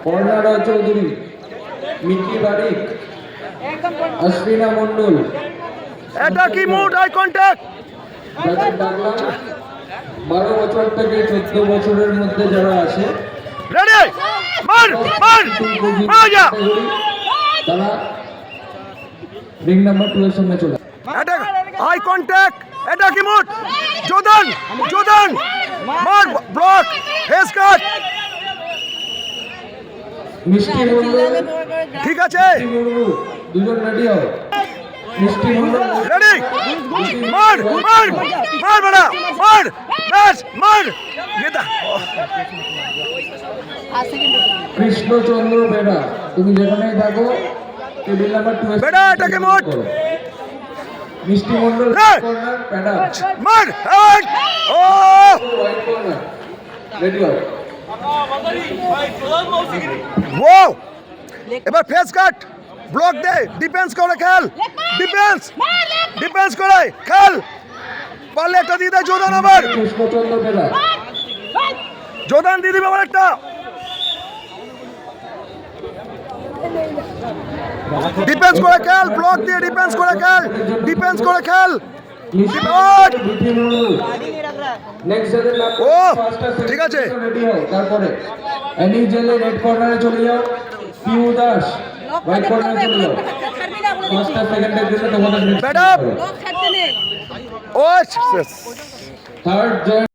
পর্ণা রায় Chowdhury, Mickey বারিক, অশ্বিনা মন্ডল। এটা কি mood? Eye contact. 12 বছর থেকে 14 বছরের মধ্যে যারা আছে রেডি, মার মার মার, তারা রিং নাম্বার 2 এর সামনে চলে। এটা আই কন্টাক্ট। এটা কি মুড? জোদান জোদান মার, ব্লক, ফেস কাট। মিষ্টি মন্ডল, ঠিক আছে, দুজন রেডি হও। মিষ্টি মন্ডল রেডি, মার মার মার বড়া মার, ব্যাস মার। এটা কৃষ্ণচন্দ্র বেড়া, তুমি যেখানেই থাকো টেবিল নাম্বার 2 এর বেড়া, এটাকে মোট। মিষ্টি মন্ডল হ্যাঁ। কর্নার বেড়া, মার। ও হোয়াইট কর্নার রেডি হও। ও এবার ফেস কাট, ব্লক দে, ডিফেন্স করে খেল, ডিফেন্স ডিফেন্স করে খেল। পারলে একটা দিয়ে দেয় জোদান, আবার কৃষ্ণচন্দ্র বেড়া, জোদান দিয়ে দিবে আবার একটা। ডিফেন্স করে খেল, ব্লক দিয়ে ডিফেন্স করে খেল, ডিফেন্স করে খেল। নেক্সট যাদের নাম ও ঠিক আছে, রেডি হও। তারপরে এনি জেলে রেড কর্নারে চলে যাও। পিউ দাস হোয়াইট কর্নারে চলে যাও। ফার্স্ট সেকেন্ডের জন্য তোমাদের ম্যাডাম ও থার্ড জয়েন্ট